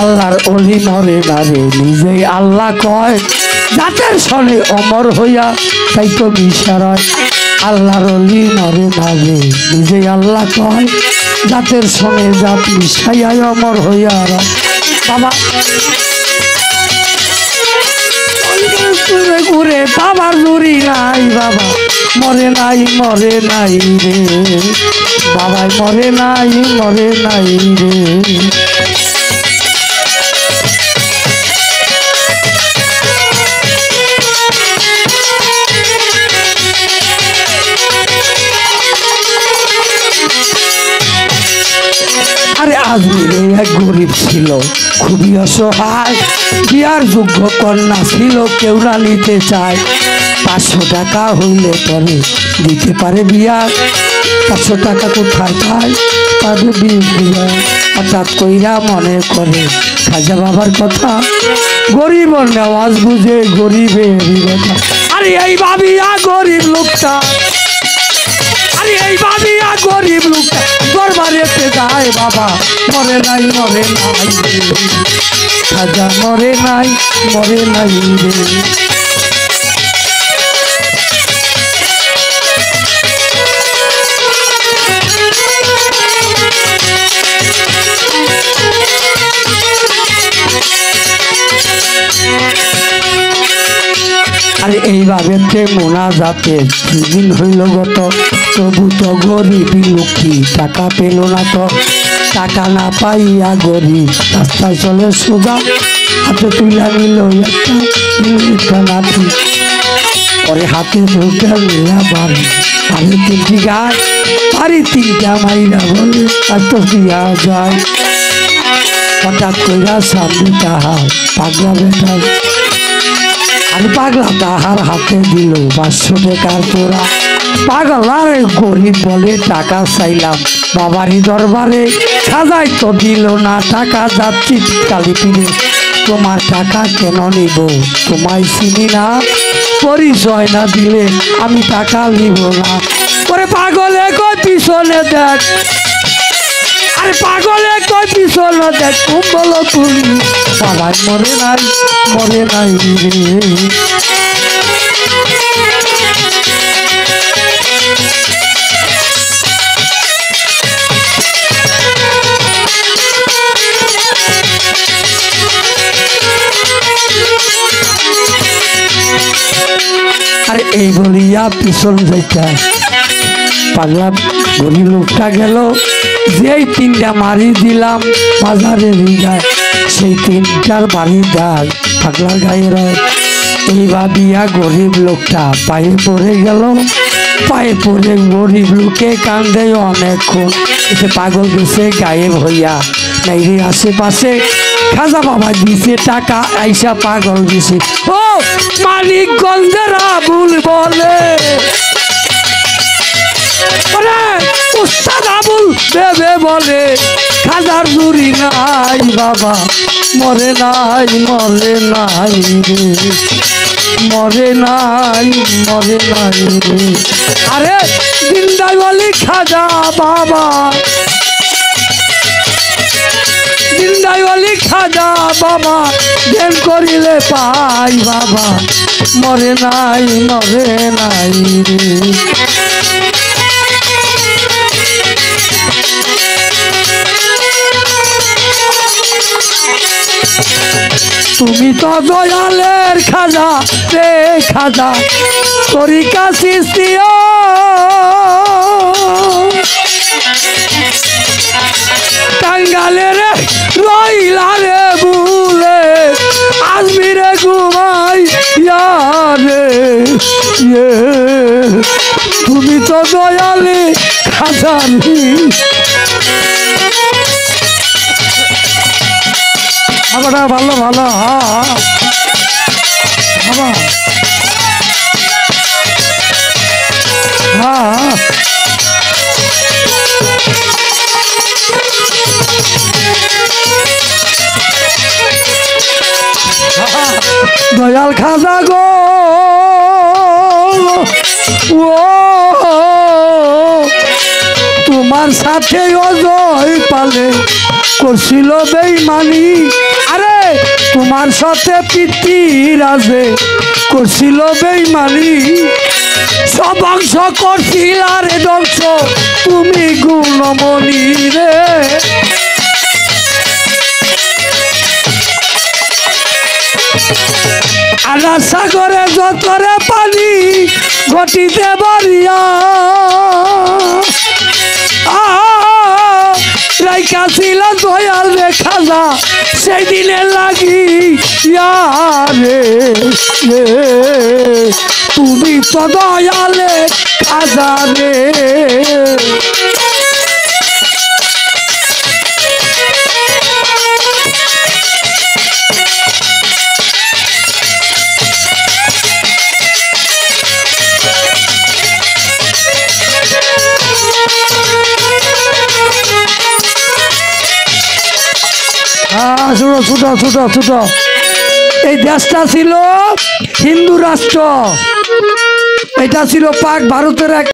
আল্লাহর অলি মরে নারে নিজেই আল্লাহ কয় জাতের সনে অমর হইয়া তাই তো বিশারয় আল্লাহর অলি মরে নারে নিজেই আল্লাহ কয় জাতের সনে জাত মিশাইয়া অমর হইয়া বাবা ঘুরে ঘুরে বাবার জুড়ি নাই বাবা মরে নাই রে বাবাই মরে নাই রে আরে আজমিরে এক গরিব ছিল খুবই অসহায় বিয়ার যোগ্য কন্যা ছিল কেউ না নিতে চায় 500 টাকা হইলে পরে দিতে পারে বিয়া 500 টাকা কোথায় পায় পাবে বিয়া হঠাৎ কইরা মনে করে খাজা বাবার কথা গরিব নেওয়াজ বুঝে গরিবের কথা আরে এই ভাবিয়া গরিব লোকটা গরিব লোকটা দরবারেতে যায় বাবা মরে নাই খাজা মরে নাই রে আর এইভাবে মোনা যাতে দিন হইল গত তবু তো গরিব লক্ষ্মী টাকা পেল না তো টাকা না পাইয়া গরিব রাস্তায় চলে সোজা হাতে তুলে নিল একটা নাতি পরে হাতে দুটা নিলা বাড়ি আরে 3টি গাছ বাড়ি 3টা মাইরা বলে এত দিয়া যায় হঠাৎ কইরা সামনে তাহার পাগলা বেটা আর পাগলা তাহার হাতে দিল 500 টাকার তোরা পাগলার গরিব বলে টাকা চাইলাম বাবারই দরবারে সাজাই তো দিল না টাকা যাচ্ছি কালি পিড়ে তোমার টাকা কেন নিব তোমায় চিনি না পরিচয় না দিলে আমি টাকা নিব না ওরে পাগলে কই পিছনে দেখ আরে পাগলে কই পিছনে দেখ কুম্বল তুলি বাবাই মরে নাই রে আরে এই বলিয়া পিছন যাইতা পাগলা গরিব লোকটা গেল যেই 3টা মারি দিলাম বাজারে যায় সেই 3টার বাড়ি ডাল পাগলার গায়ে রয় এই ভাবিয়া গরিব লোকটা পায়ে পড়ে গেল পায়ে পড়ে গরিব লোকে কান্দে অনেকক্ষণ এসে পাগল গেছে গায়েব হইয়া নাইরে আশেপাশে খাজা বাবা দিছে টাকা আইসা পাগল দিছে ও মানিকগঞ্জের আবুল বলে উস্তাদ আবুল দেবে বলে খাজার জুড়ি নাই বাবা মরে নাই রে মরে নাই রে আরে জিন্দাই বলি খাজা বাবা জিন্দাই বলি খাজা বাবা জ্ঞান করিলে পাই বাবা মরে নাই রে তুমি তো দয়ালের খাজা রে খাজা তরিকা সৃষ্টিও টাঙ্গালের রইলা রে বুলে আজমিরে ঘুমাই রে তুমি তো দয়ালে খাজা বাবাটা ভালো দয়াল খাজা গো ও তোমার সাথে অজয় পালে করছিল বেঈমানি। আরে তোমার সাথে পৃথ্বীরাজে করছিল বেঈমানি। সব অংশ করছিল রে ধ্বংস তুমি গুণমণি রে। আনার সাগরে যতরে পানি ঘটিতে বাড়িয়া রাইকা ছিল দয়াল রে খাজা সেই দিনে লাগি রে তুমি তো দয়ালে খাজা রে। ছোট ছোট ছোট ছোট এই দেশটা ছিল হিন্দু রাষ্ট্র। এটা ছিল পাক ভারতের এক